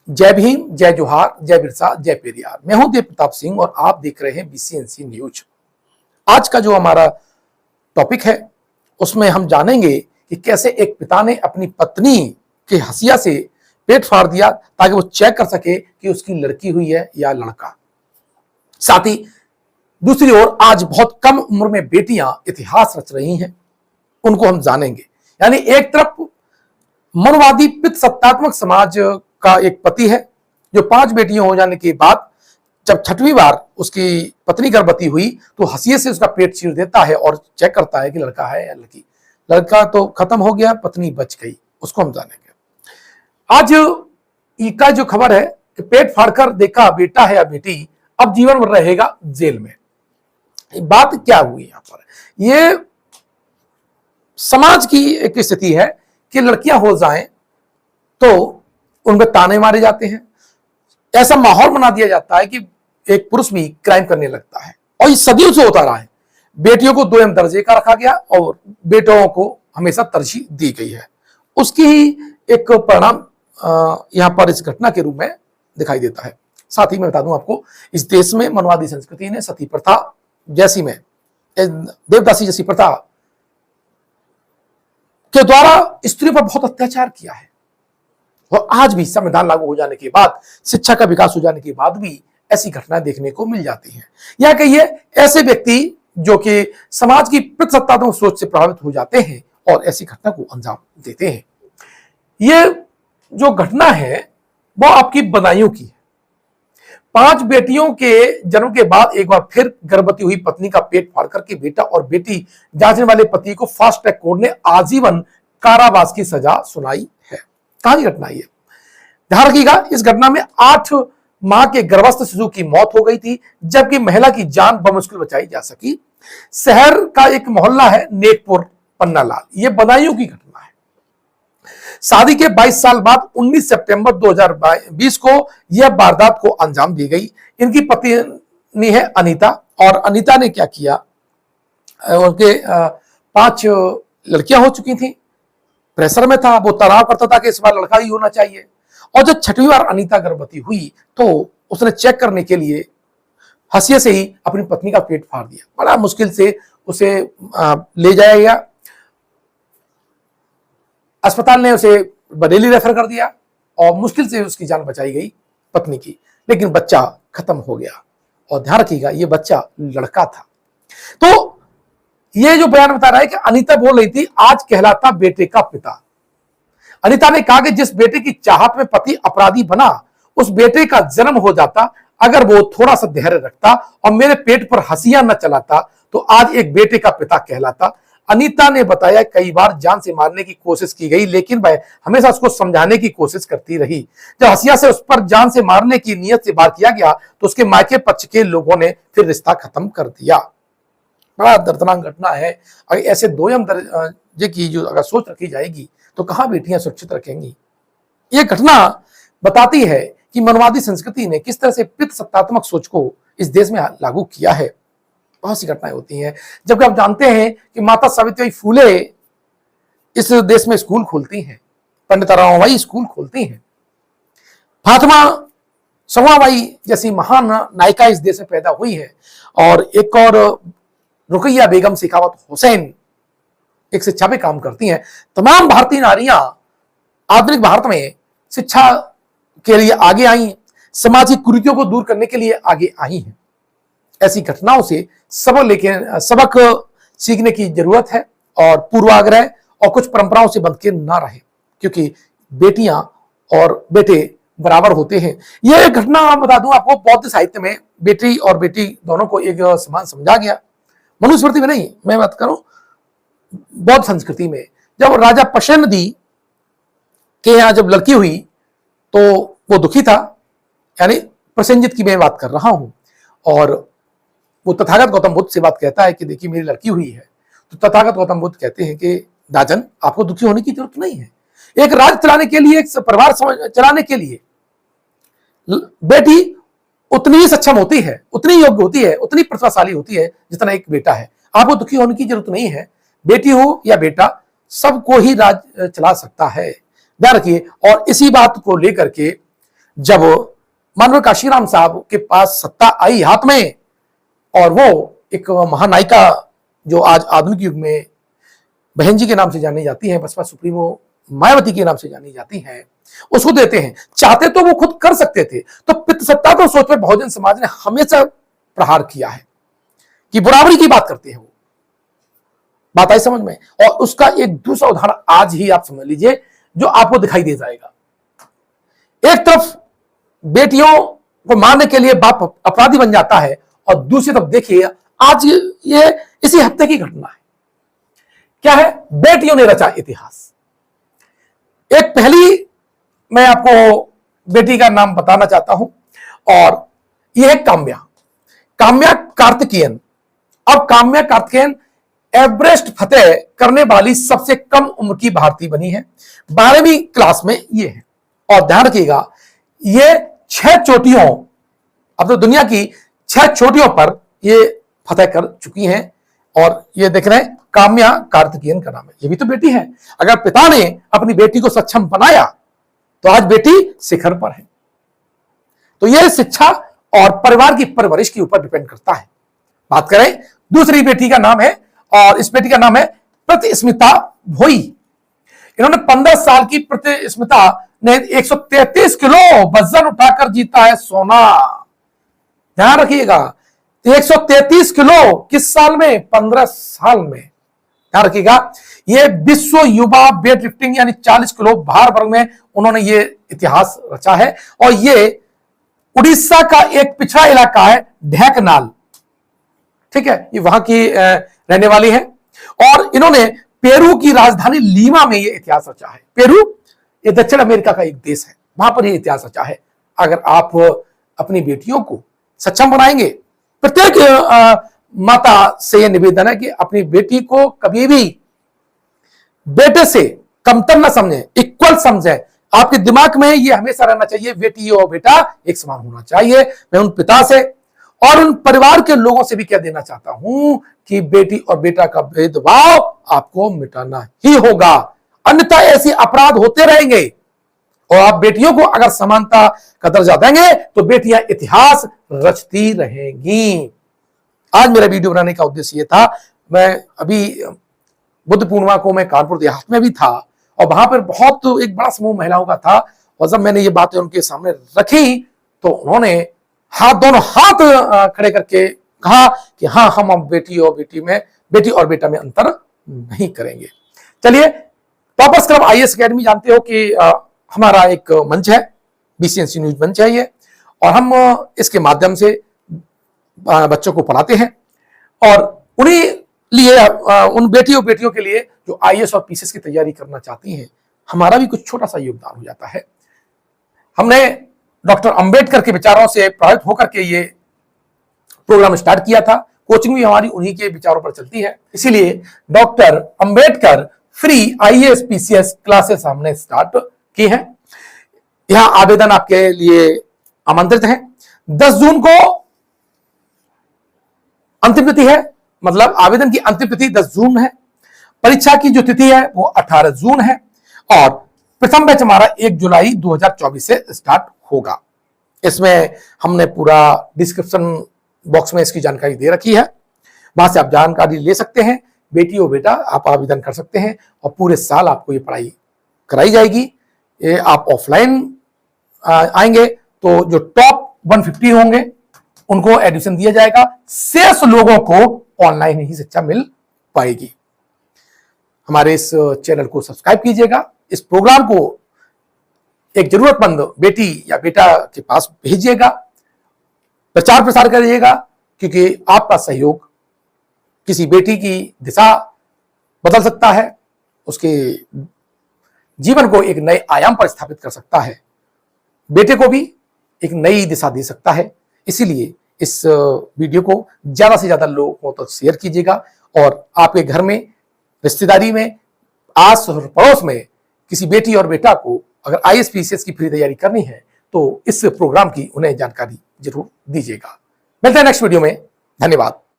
जय भीम, जय जोहार, जय बिरसा, जय पेरियार। मैं हूं देव प्रताप सिंह और आप देख रहे हैं बीसीएनसी न्यूज। आज का जो हमारा टॉपिक है उसमें हम जानेंगे कि कैसे एक पिता ने अपनी पत्नी के हसिया से पेट फाड़ दिया ताकि वो चेक कर सके कि उसकी लड़की हुई है या लड़का। साथ ही दूसरी ओर आज बहुत कम उम्र में बेटियां इतिहास रच रही हैं, उनको हम जानेंगे। यानी एक तरफ मनवादी पितृसत्तात्मक समाज का एक पति है जो 5 बेटियां हो जाने के बाद जब 6वीं बार उसकी पत्नी गर्भवती हुई तो हंसिये से उसका पेट चीर देता है और चेक करता है कि लड़का है या लड़की। लड़का तो खत्म हो गया, पत्नी बच गई। उसको हम जानेंगे। आज का जो खबर है कि पेट फाड़कर देखा बेटा है या बेटी, अब जीवन भर रहेगा जेल में। बात क्या हुई यहां पर? यह समाज की एक स्थिति है कि लड़कियां हो जाएं तो उनमें ताने मारे जाते हैं, ऐसा माहौल बना दिया जाता है कि एक पुरुष भी क्राइम करने लगता है। और ये सदियों से होता रहा है। बेटियों को 2 दर्जे का रखा गया और बेटों को हमेशा तरजीह दी गई है। उसकी ही एक परिणाम यहां पर इस घटना के रूप में दिखाई देता है। साथ ही मैं बता दूं आपको, इस देश में मनवादी संस्कृति ने सती प्रथा जैसी में देवदासी जैसी प्रथा के द्वारा स्त्री पर बहुत अत्याचार किया है। और आज भी संविधान लागू हो जाने के बाद, शिक्षा का विकास हो जाने के बाद भी ऐसी घटनाएं देखने को मिल जाती हैं। या कहिए ऐसे व्यक्ति जो कि समाज की पितृसत्तात्मक सोच से प्रभावित हो जाते हैं और ऐसी घटना को अंजाम देते हैं। ये जो घटना है वो आपकी बदायूं की है। 5 बेटियों के जन्म के बाद एक बार फिर गर्भवती हुई पत्नी का पेट फाड़ करके बेटा और बेटी जांचने वाले पति को फास्ट ट्रैक कोर्ट ने आजीवन कारावास की सजा सुनाई है। कहां की घटना है? ध्यान रखिएगा, इस घटना में 8 माह के गर्भस्थ शिशु की मौत हो गई थी, जबकि महिला की जान बमुश्किल बचाई जा सकी। शहर का एक मोहल्ला है नेकपुर पन्नालाल, यह बदायूं की घटना है। शादी के 22 साल बाद 19 सितंबर 2020 को यह वारदात को अंजाम दी गई। इनकी पत्नी है अनीता, और अनीता ने क्या किया, उनके 5 लड़कियां हो चुकी थी। प्रेशर में था, वो तनाव करता था कि इस बार लड़का ही होना चाहिए। और जब 6वीं बार अनीता गर्भवती हुई तो उसने चेक करने के लिए हंसिये से ही अपनी पत्नी का पेट फाड़ दिया। बड़ा मुश्किल से उसे ले जाया गया। अस्पताल ने उसे बरेली रेफर कर दिया और मुश्किल से उसकी जान बचाई गई पत्नी की, लेकिन बच्चा खत्म हो गया। और ध्यान रखिएगा, यह बच्चा लड़का था। तो ये जो बयान बता रहा है कि अनीता बोल रही थी, आज कहलाता बेटे का पिता। अनीता ने कहा कि जिस बेटे की चाहत में पति अपराधी बना, उस बेटे का जन्म हो जाता अगर वो थोड़ा सा धैर्य रखता और मेरे पेट पर हंसियां न चलाता तो आज एक बेटे का पिता कहलाता। अनीता ने बताया कई बार जान से मारने की कोशिश की गई, लेकिन वह हमेशा उसको समझाने की कोशिश करती रही। जब हंसिया से उस पर जान से मारने की नीयत से वार किया गया तो उसके मायके पक्ष के लोगों ने फिर रिश्ता खत्म कर दिया। बड़ा दर्दनाक घटना है। अगर ऐसे 2 दर्जे की जो अगर सोच रखी जाएगी तो कहां बेटियां सुरक्षित रखेंगी। यह घटना बताती है कि मनवादी संस्कृति ने किस तरह से पितृसत्तात्मक सोच को इस देश में लागू किया है। बहुत सी घटनाएं होती हैं। जबकि आप जानते हैं कि माता सावित्रीबाई फूले इस देश में स्कूल खोलती हैं, पंडित रमाबाई स्कूल खोलती हैं, फातिमा सवाबाई जैसी महान नायिका इस देश में पैदा हुई है, और एक और रुकैया बेगम शेखावत हुसैन एक शिक्षा पे काम करती हैं। तमाम भारतीय नारियां आधुनिक भारत में शिक्षा के लिए आगे आई, सामाजिक कुरीतियों को दूर करने के लिए आगे आई हैं। ऐसी घटनाओं से सबक सीखने की जरूरत है और पूर्वाग्रह और कुछ परंपराओं से बंध के ना रहे, क्योंकि बेटियां और बेटे बराबर होते हैं। यह एक घटना बता दूं आपको, बौद्ध साहित्य में बेटी और बेटी दोनों को एक समान समझा गया। मनुस्मृति में नहीं, मैं बात करूं बौद्ध संस्कृति में। जब राजा पशनदी के यहां जब लड़की हुई तो वो दुखी था, यानी प्रसेनजित की मैं बात कर रहा हूं। और वो तथागत गौतम बुद्ध से बात कहता है कि देखिए मेरी लड़की हुई है। तो तथागत गौतम बुद्ध कहते हैं कि राजन, आपको दुखी होने की जरूरत नहीं है। एक राज्य चलाने के लिए, एक परिवार चलाने के लिए बेटी उतनी ही सक्षम होती है, उतनी योग्य होती है, उतनी प्रतिभाशाली होती है जितना एक बेटा है। आपको दुखी होने की जरूरत नहीं है। बेटी हो या बेटा, सबको ही राज चला सकता है। ध्यान रखिए। और इसी बात को लेकर के जब मानव काशीराम साहब के पास सत्ता आई हाथ में और वो एक महानायिका जो आज आधुनिक युग में बहन जी के नाम से जानी जाती है, बसपा सुप्रीमो मायावती के नाम से जानी जाती हैं, उसको देते हैं। चाहते तो वो खुद कर सकते थे। तो पितृ सत्ता तो सोच पे बहुजन समाज ने हमेशा प्रहार किया है कि बराबरी की बात करते हैं। वो बात आई समझ में। और उसका एक दूसरा उदाहरण आज ही आप समझ लीजिए जो आपको दिखाई दे जाएगा। एक तरफ बेटियों को मारने के लिए बाप अपराधी बन जाता है और दूसरी तरफ देखिए आज ये इसी हफ्ते की घटना है। क्या है? बेटियों ने रचा इतिहास। एक पहली मैं आपको बेटी का नाम बताना चाहता हूं और यह है काम्या। काम्या कार्तिकेयन। अब काम्या कार्तिकेयन एवरेस्ट फतेह करने वाली सबसे कम उम्र की भारतीय बनी है। 12वीं क्लास में ये है। और ध्यान रखिएगा ये 6 चोटियों, अब तो दुनिया की 6 चोटियों पर ये फतेह कर चुकी हैं। और ये देख रहे हैं काम्या कार्तिकेयन का नाम है। ये भी तो बेटी है। अगर पिता ने अपनी बेटी को सक्षम बनाया तो आज बेटी शिखर पर है। तो यह शिक्षा और परिवार की परवरिश के ऊपर डिपेंड करता है। बात करें दूसरी बेटी का नाम है और इस बेटी का नाम है प्रतिस्मिता भोई। इन्होंने 15 साल की प्रतिस्मिता ने 133 किलो वजन उठाकर जीता है सोना। ध्यान रखिएगा 133 किलो किस साल में? 15 साल में। ध्यान रखिएगा ये विश्व युवा वेट लिफ्टिंग यानी 40 किलो भार वर्ग में उन्होंने ये इतिहास रचा है। और ये उड़ीसा का एक पिछड़ा इलाका है ढेंकनाल, ठीक है, ये वहां की रहने वाली है। और इन्होंने पेरू की राजधानी लीमा में ये इतिहास रचा है। पेरू ये दक्षिण अमेरिका का एक देश है, वहां पर ये इतिहास रचा है। अगर आप अपनी बेटियों को सक्षम बनाएंगे, प्रत्येक माता से यह निवेदन है कि अपनी बेटी को कभी भी बेटे से कमतर न समझें, इक्वल समझें। आपके दिमाग में यह हमेशा रहना चाहिए बेटी और बेटा एक समान होना चाहिए। मैं उन पिता से और उन परिवार के लोगों से भी कह देना चाहता हूं कि बेटी और बेटा का भेदभाव आपको मिटाना ही होगा, अन्यथा ऐसे अपराध होते रहेंगे। और आप बेटियों को अगर समानता का दर्जा देंगे तो बेटियां इतिहास रचती रहेंगी। आज मेरा वीडियो बनाने का उद्देश्य ये था। मैं अभी बुद्ध पूर्णिमा को मैं कानपुर देहात में भी था और वहां पर बहुत एक बड़ा समूह महिलाओं का था। और जब मैंने ये बातें उनके सामने रखी तो उन्होंने दोनों हाथ खड़े करके कहा कि हाँ, हम अब बेटी और बेटा में अंतर नहीं करेंगे। चलिए, टॉपर्स क्लब आईएएस अकेडमी जानते हो कि हमारा एक मंच है, बीसीएनसी न्यूज मंच है ये, और हम इसके माध्यम से बच्चों को पढ़ाते हैं। और उन्हीं लिए उन बेटियों के लिए जो आईएएस और पीसीएस की तैयारी करना चाहती हैं, हमारा भी कुछ छोटा सा योगदान हो जाता है। हमने डॉक्टर अंबेडकर के विचारों से प्रभावित होकर के ये प्रोग्राम स्टार्ट किया था। कोचिंग भी हमारी उन्हीं के विचारों पर चलती है। इसीलिए doctor Ambedkar free IAS PCS classes हमने स्टार्ट की है। यहां आवेदन आपके लिए आमंत्रित है। 10 जून को अंतिम तिथि है, मतलब आवेदन की अंतिम तिथि 10 जून है। परीक्षा की जो तिथि है वो 18 जून है और प्रथम बैच हमारा 1 जुलाई 2024 से स्टार्ट होगा। इसमें हमने पूरा डिस्क्रिप्शन बॉक्स में इसकी जानकारी दे रखी है, वहां से आप जानकारी ले सकते हैं। बेटी और बेटा आप आवेदन कर सकते हैं और पूरे साल आपको ये पढ़ाई कराई जाएगी। ये आप ऑफलाइन आएंगे तो जो टॉप 150 होंगे उनको एडमिशन दिया जाएगा, शेष लोगों को ऑनलाइन ही शिक्षा मिल पाएगी। हमारे इस चैनल को सब्सक्राइब कीजिएगा। इस प्रोग्राम को एक जरूरतमंद बेटी या बेटा के पास भेजिएगा, प्रचार प्रसार करिएगा, क्योंकि आपका सहयोग किसी बेटी की दिशा बदल सकता है, उसके जीवन को एक नए आयाम पर स्थापित कर सकता है, बेटे को भी एक नई दिशा दे सकता है। इसीलिए इस वीडियो को ज्यादा से ज्यादा लोगों तक शेयर कीजिएगा और आपके घर में, रिश्तेदारी में, आस और पड़ोस में किसी बेटी और बेटा को अगर आईएएस पीसीएस की फ्री तैयारी करनी है तो इस प्रोग्राम की उन्हें जानकारी जरूर दीजिएगा। मिलते हैं नेक्स्ट वीडियो में। धन्यवाद।